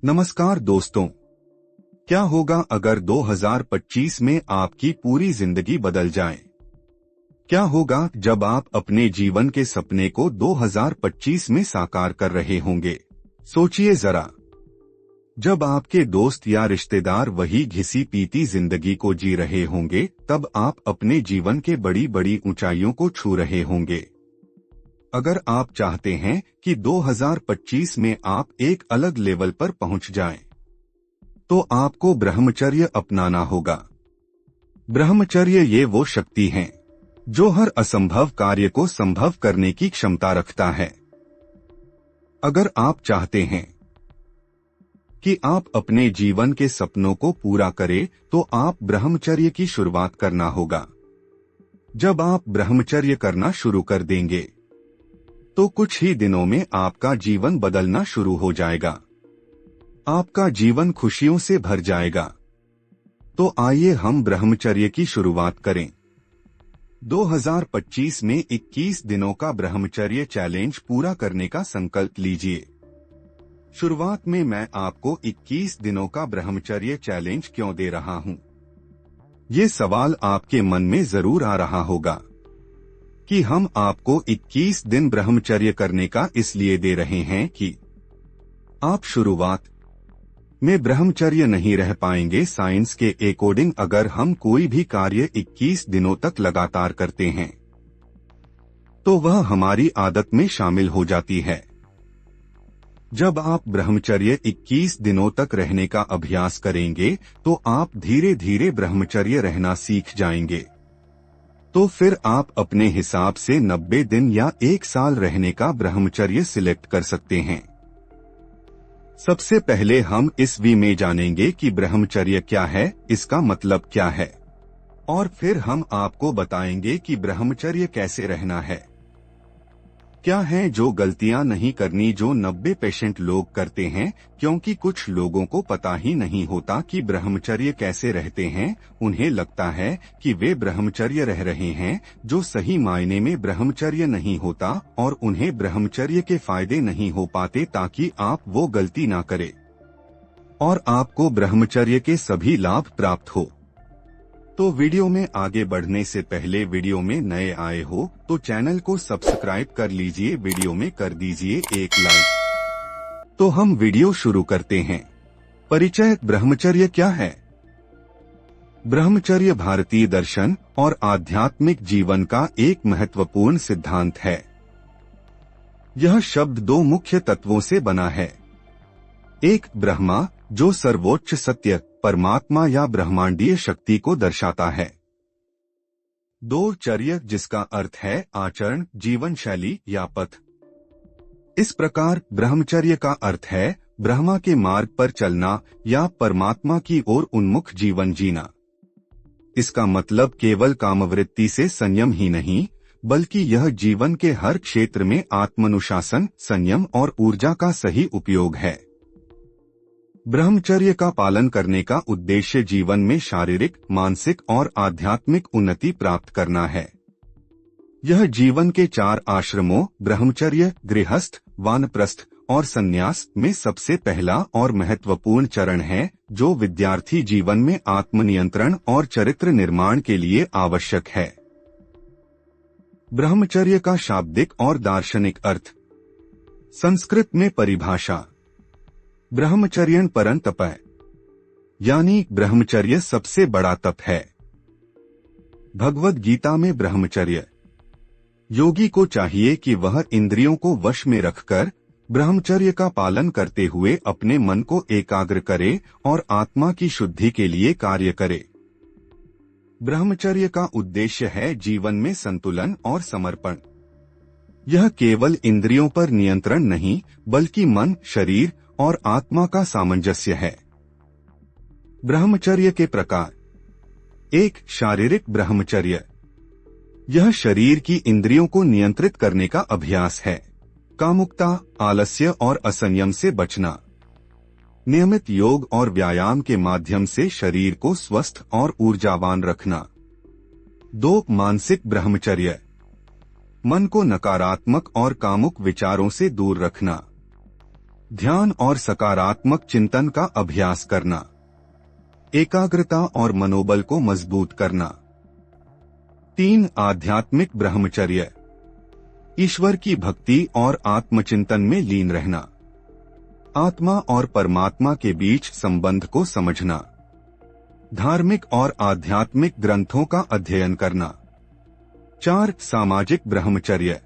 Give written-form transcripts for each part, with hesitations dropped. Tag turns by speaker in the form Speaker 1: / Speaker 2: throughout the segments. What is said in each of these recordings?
Speaker 1: नमस्कार दोस्तों। क्या होगा अगर 2025 में आपकी पूरी जिंदगी बदल जाए? क्या होगा जब आप अपने जीवन के सपने को 2025 में साकार कर रहे होंगे? सोचिए जरा। जब आपके दोस्त या रिश्तेदार वही घिसी पीती जिंदगी को जी रहे होंगे, तब आप अपने जीवन के बड़ी बड़ी ऊंचाइयों को छू रहे होंगे। अगर आप चाहते हैं कि 2025 में आप एक अलग लेवल पर पहुंच जाएं, तो आपको ब्रह्मचर्य अपनाना होगा। ब्रह्मचर्य ये वो शक्ति है जो हर असंभव कार्य को संभव करने की क्षमता रखता है। अगर आप चाहते हैं कि आप अपने जीवन के सपनों को पूरा करें, तो आप ब्रह्मचर्य की शुरुआत करना होगा। जब आप ब्रह्मचर्य करना शुरू कर देंगे, तो कुछ ही दिनों में आपका जीवन बदलना शुरू हो जाएगा। आपका जीवन खुशियों से भर जाएगा। तो आइए हम ब्रह्मचर्य की शुरुआत करें। 2025 में 21 दिनों का ब्रह्मचर्य चैलेंज पूरा करने का संकल्प लीजिए। शुरुआत में मैं आपको 21 दिनों का ब्रह्मचर्य चैलेंज क्यों दे रहा हूं? ये सवाल आपके मन में जरूर आ रहा होगा कि हम आपको 21 दिन ब्रह्मचर्य करने का इसलिए दे रहे हैं कि आप शुरुआत में ब्रह्मचर्य नहीं रह पाएंगे। साइंस के अकॉर्डिंग अगर हम कोई भी कार्य 21 दिनों तक लगातार करते हैं, तो वह हमारी आदत में शामिल हो जाती है। जब आप ब्रह्मचर्य 21 दिनों तक रहने का अभ्यास करेंगे, तो आप धीरे धीरे ब्रह्मचर्य रहना सीख जाएंगे। तो फिर आप अपने हिसाब से 90 दिन या 1 साल रहने का ब्रह्मचर्य सिलेक्ट कर सकते हैं। सबसे पहले हम इस वी में जानेंगे कि ब्रह्मचर्य क्या है, इसका मतलब क्या है, और फिर हम आपको बताएंगे कि ब्रह्मचर्य कैसे रहना है। क्या है जो गलतियां नहीं करनी जो 90% लोग करते हैं, क्योंकि कुछ लोगों को पता ही नहीं होता कि ब्रह्मचर्य कैसे रहते हैं। उन्हें लगता है कि वे ब्रह्मचर्य रह रहे हैं, जो सही मायने में ब्रह्मचर्य नहीं होता, और उन्हें ब्रह्मचर्य के फायदे नहीं हो पाते, ताकि आप वो गलती ना करें और आपको ब्रह्मचर्य के सभी लाभ प्राप्त हो। तो वीडियो में आगे बढ़ने से पहले, वीडियो में नए आए हो तो चैनल को सब्सक्राइब कर लीजिए, वीडियो में कर दीजिए एक लाइक। तो हम वीडियो शुरू करते हैं। परिचय। ब्रह्मचर्य क्या है? ब्रह्मचर्य भारतीय दर्शन और आध्यात्मिक जीवन का एक महत्वपूर्ण सिद्धांत है। यह शब्द 2 मुख्य तत्वों से बना है। एक ब्रह्मा, जो सर्वोच्च सत्य, परमात्मा या ब्रह्मांडीय शक्ति को दर्शाता है। 2 चर्य, जिसका अर्थ है आचरण, जीवन शैली या पथ। इस प्रकार ब्रह्मचर्य का अर्थ है ब्रह्मा के मार्ग पर चलना या परमात्मा की ओर उन्मुख जीवन जीना। इसका मतलब केवल कामवृत्ति से संयम ही नहीं, बल्कि यह जीवन के हर क्षेत्र में आत्मानुशासन, संयम और ऊर्जा का सही उपयोग है। ब्रह्मचर्य का पालन करने का उद्देश्य जीवन में शारीरिक, मानसिक और आध्यात्मिक उन्नति प्राप्त करना है। यह जीवन के 4 आश्रमों ब्रह्मचर्य, गृहस्थ, वानप्रस्थ और संन्यास में सबसे पहला और महत्वपूर्ण चरण है, जो विद्यार्थी जीवन में आत्मनियंत्रण और चरित्र निर्माण के लिए आवश्यक है। ब्रह्मचर्य का शाब्दिक और दार्शनिक अर्थ। संस्कृत में परिभाषा। ब्रह्मचर्यं परं तपः, यानी ब्रह्मचर्य सबसे बड़ा तप है। भगवद गीता में ब्रह्मचर्य। योगी को चाहिए कि वह इंद्रियों को वश में रखकर ब्रह्मचर्य का पालन करते हुए अपने मन को एकाग्र करे और आत्मा की शुद्धि के लिए कार्य करे। ब्रह्मचर्य का उद्देश्य है जीवन में संतुलन और समर्पण। यह केवल इंद्रियों पर नियंत्रण नहीं, बल्कि मन, शरीर और आत्मा का सामंजस्य है। ब्रह्मचर्य के प्रकार। 1. शारीरिक ब्रह्मचर्य। यह शरीर की इंद्रियों को नियंत्रित करने का अभ्यास है। कामुकता, आलस्य और असंयम से बचना। नियमित योग और व्यायाम के माध्यम से शरीर को स्वस्थ और ऊर्जावान रखना। 2. मानसिक ब्रह्मचर्य। मन को नकारात्मक और कामुक विचारों से दूर रखना। ध्यान और सकारात्मक चिंतन का अभ्यास करना, एकाग्रता और मनोबल को मजबूत करना। 3. आध्यात्मिक ब्रह्मचर्य, ईश्वर की भक्ति और आत्मचिंतन में लीन रहना, आत्मा और परमात्मा के बीच संबंध को समझना, धार्मिक और आध्यात्मिक ग्रंथों का अध्ययन करना। 4. सामाजिक ब्रह्मचर्य,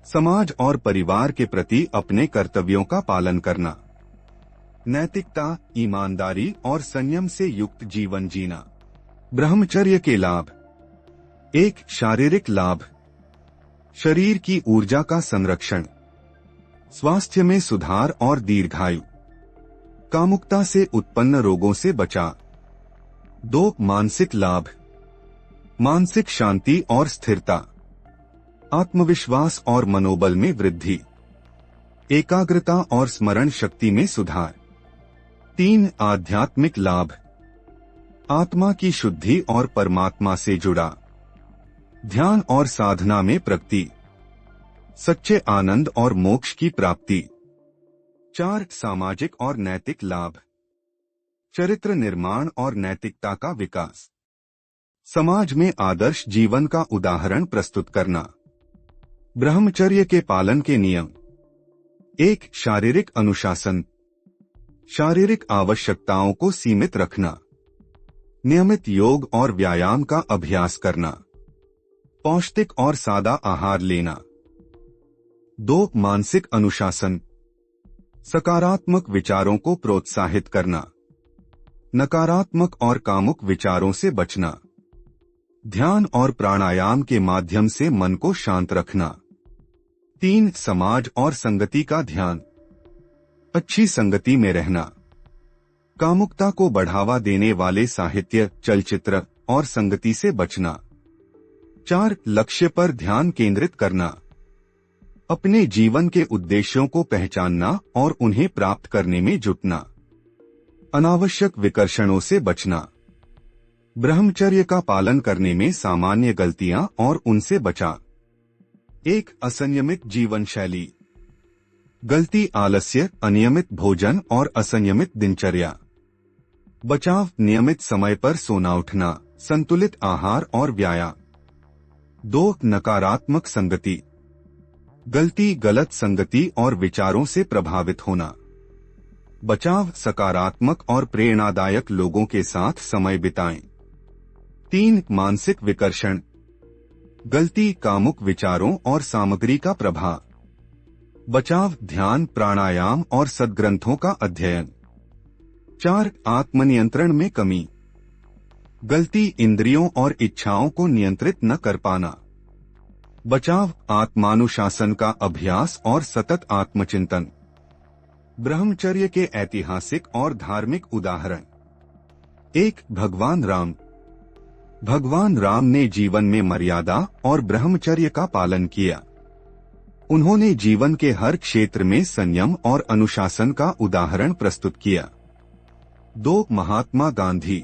Speaker 1: समाज और परिवार के प्रति अपने कर्तव्यों का पालन करना, नैतिकता, ईमानदारी और संयम से युक्त जीवन जीना। ब्रह्मचर्य के लाभ। 1. शारीरिक लाभ, शरीर की ऊर्जा का संरक्षण, स्वास्थ्य में सुधार और दीर्घायु, कामुकता से उत्पन्न रोगों से बचाव। 2. मानसिक लाभ, मानसिक शांति और स्थिरता, आत्मविश्वास और मनोबल में वृद्धि, एकाग्रता और स्मरण शक्ति में सुधार। 3. आध्यात्मिक लाभ, आत्मा की शुद्धि और परमात्मा से जुड़ा, ध्यान और साधना में प्रगति, सच्चे आनंद और मोक्ष की प्राप्ति। 4. सामाजिक और नैतिक लाभ, चरित्र निर्माण और नैतिकता का विकास, समाज में आदर्श जीवन का उदाहरण प्रस्तुत करना। ब्रह्मचर्य के पालन के नियम। 1. शारीरिक अनुशासन, शारीरिक आवश्यकताओं को सीमित रखना, नियमित योग और व्यायाम का अभ्यास करना, पौष्टिक और सादा आहार लेना। 2. मानसिक अनुशासन, सकारात्मक विचारों को प्रोत्साहित करना, नकारात्मक और कामुक विचारों से बचना, ध्यान और प्राणायाम के माध्यम से मन को शांत रखना। 3. समाज और संगति का ध्यान, अच्छी संगति में रहना, कामुकता को बढ़ावा देने वाले साहित्य, चलचित्र और संगति से बचना। 4. लक्ष्य पर ध्यान केंद्रित करना, अपने जीवन के उद्देश्यों को पहचानना और उन्हें प्राप्त करने में जुटना, अनावश्यक विकर्षणों से बचना। ब्रह्मचर्य का पालन करने में सामान्य गलतियां और उनसे बचा। 1. असंयमित जीवन शैली, गलती आलस्य, अनियमित भोजन और असंयमित दिनचर्या। बचाव, नियमित समय पर सोना उठना, संतुलित आहार और व्यायाम। 2. नकारात्मक संगति, गलती, गलत संगति और विचारों से प्रभावित होना। बचाव, सकारात्मक और प्रेरणादायक लोगों के साथ समय बिताएं। 3. मानसिक विकर्षण, गलती, कामुक विचारों और सामग्री का प्रभाव। बचाव, ध्यान, प्राणायाम और सद्ग्रंथों का अध्ययन। 4. आत्मनियंत्रण में कमी, गलती, इंद्रियों और इच्छाओं को नियंत्रित न कर पाना। बचाव, आत्मानुशासन का अभ्यास और सतत आत्मचिंतन। ब्रह्मचर्य के ऐतिहासिक और धार्मिक उदाहरण। 1. भगवान राम, भगवान राम ने जीवन में मर्यादा और ब्रह्मचर्य का पालन किया। उन्होंने जीवन के हर क्षेत्र में संयम और अनुशासन का उदाहरण प्रस्तुत किया। 2. महात्मा गांधी,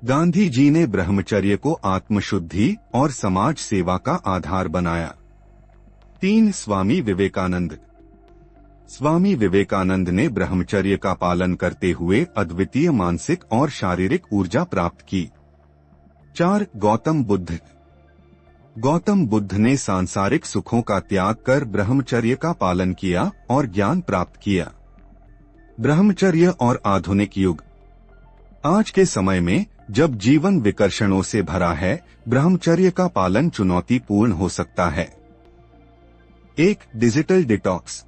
Speaker 1: गांधी जी ने ब्रह्मचर्य को आत्मशुद्धि और समाज सेवा का आधार बनाया। 3. स्वामी विवेकानंद, स्वामी विवेकानंद ने ब्रह्मचर्य का पालन करते हुए अद्वितीय मानसिक और शारीरिक ऊर्जा प्राप्त की। 4. गौतम बुद्ध, गौतम बुद्ध ने सांसारिक सुखों का त्याग कर ब्रह्मचर्य का पालन किया और ज्ञान प्राप्त किया। ब्रह्मचर्य और आधुनिक युग। आज के समय में जब जीवन विकर्षणों से भरा है, ब्रह्मचर्य का पालन चुनौतीपूर्ण हो सकता है। 1. डिजिटल डिटॉक्स,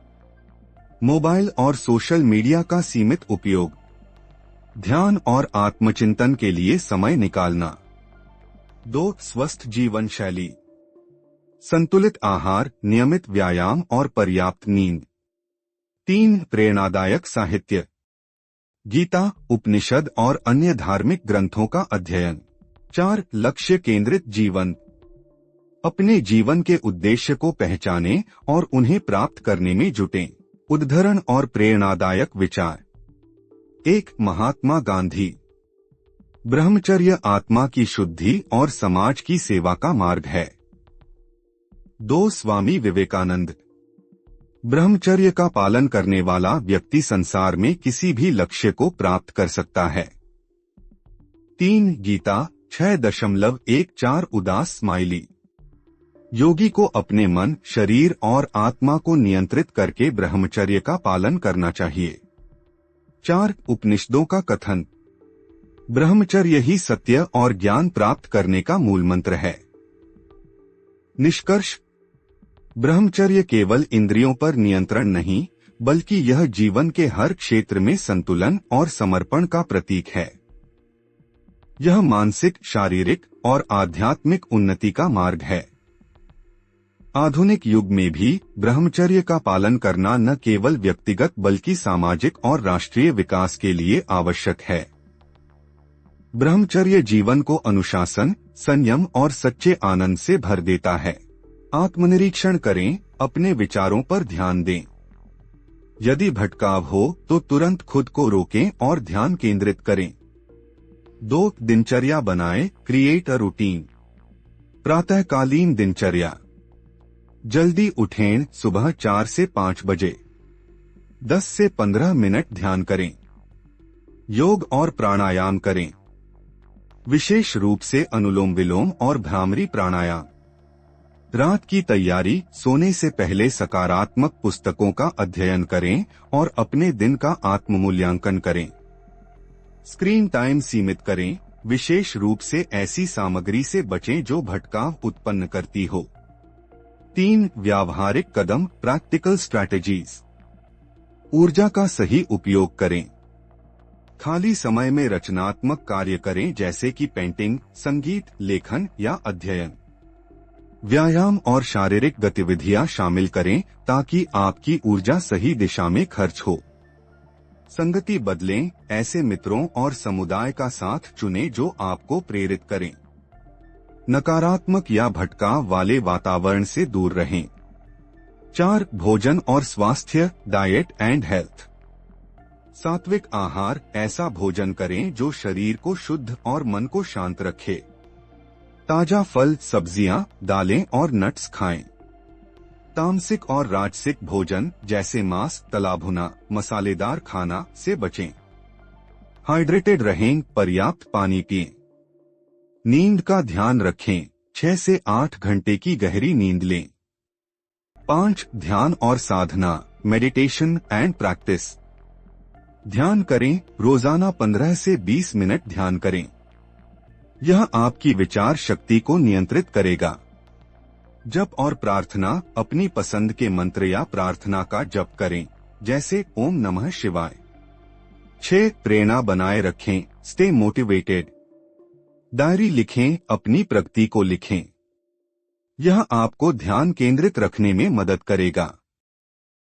Speaker 1: मोबाइल और सोशल मीडिया का सीमित उपयोग, ध्यान और आत्मचिंतन के लिए समय निकालना। 2. स्वस्थ जीवन शैली, संतुलित आहार, नियमित व्यायाम और पर्याप्त नींद। 3. प्रेरणादायक साहित्य, गीता, उपनिषद और अन्य धार्मिक ग्रंथों का अध्ययन। 4. लक्ष्य केंद्रित जीवन, अपने जीवन के उद्देश्य को पहचानें और उन्हें प्राप्त करने में जुटें। उद्धरण और प्रेरणादायक विचार। 1. महात्मा गांधी, ब्रह्मचर्य आत्मा की शुद्धि और समाज की सेवा का मार्ग है। 2. स्वामी विवेकानंद, ब्रह्मचर्य का पालन करने वाला व्यक्ति संसार में किसी भी लक्ष्य को प्राप्त कर सकता है। 3 गीता 6.14 उदास स्माइली। योगी को अपने मन, शरीर और आत्मा को नियंत्रित करके ब्रह्मचर्य का पालन करना चाहिए। 4 उपनिषदों का कथन। ब्रह्मचर्य ही सत्य और ज्ञान प्राप्त करने का मूल मंत्र है। निष्कर्ष, ब्रह्मचर्य केवल इंद्रियों पर नियंत्रण नहीं, बल्कि यह जीवन के हर क्षेत्र में संतुलन और समर्पण का प्रतीक है। यह मानसिक, शारीरिक और आध्यात्मिक उन्नति का मार्ग है। आधुनिक युग में भी ब्रह्मचर्य का पालन करना न केवल व्यक्तिगत बल्कि सामाजिक और राष्ट्रीय विकास के लिए आवश्यक है। ब्रह्मचर्य जीवन को अनुशासन, संयम और सच्चे आनंद से भर देता है। आत्मनिरीक्षण करें, अपने विचारों पर ध्यान दें। यदि भटकाव हो तो तुरंत खुद को रोकें और ध्यान केंद्रित करें। 2 दिनचर्या बनाएं, क्रिएट अ रूटीन। प्रातःकालीन दिनचर्या। जल्दी उठें, सुबह 4 से 5 बजे। 10 से 15 मिनट ध्यान करें। योग और प्राणायाम करें, विशेष रूप से अनुलोम विलोम और भ्रामरी प्राणायाम। रात की तैयारी, सोने से पहले सकारात्मक पुस्तकों का अध्ययन करें और अपने दिन का आत्ममूल्यांकन करें। स्क्रीन टाइम सीमित करें, विशेष रूप से ऐसी सामग्री से बचें जो भटकाव उत्पन्न करती हो। 3 व्यावहारिक कदम, प्रैक्टिकल स्ट्रैटेजीज। ऊर्जा का सही उपयोग करें। खाली समय में रचनात्मक कार्य करें, जैसे कि पेंटिंग, संगीत, लेखन या अध्ययन। व्यायाम और शारीरिक गतिविधियां शामिल करें ताकि आपकी ऊर्जा सही दिशा में खर्च हो। संगति बदलें, ऐसे मित्रों और समुदाय का साथ चुनें जो आपको प्रेरित करें। नकारात्मक या भटकाव वाले वातावरण से दूर रहें। 4 भोजन और स्वास्थ्य, डाइट एंड हेल्थ। सात्विक आहार, ऐसा भोजन करें जो शरीर को शुद्ध और मन को शांत रखे। ताजा फल, सब्जियां, दालें और नट्स खाएं। तामसिक और राजसिक भोजन जैसे मांस, तला भुना, मसालेदार खाना से बचें। हाइड्रेटेड रहें, पर्याप्त पानी पिएं। नींद का ध्यान रखें, 6 से 8 घंटे की गहरी नींद लें। 5 ध्यान और साधना, मेडिटेशन एंड प्रैक्टिस। ध्यान करें, रोजाना 15 से 20 मिनट ध्यान करें। यह आपकी विचार शक्ति को नियंत्रित करेगा। जप और प्रार्थना, अपनी पसंद के मंत्र या प्रार्थना का जप करें, जैसे ओम नमः शिवाय। 6 प्रेरणा बनाए रखें, स्टे मोटिवेटेड। डायरी लिखें, अपनी प्रगति को लिखें। यह आपको ध्यान केंद्रित रखने में मदद करेगा।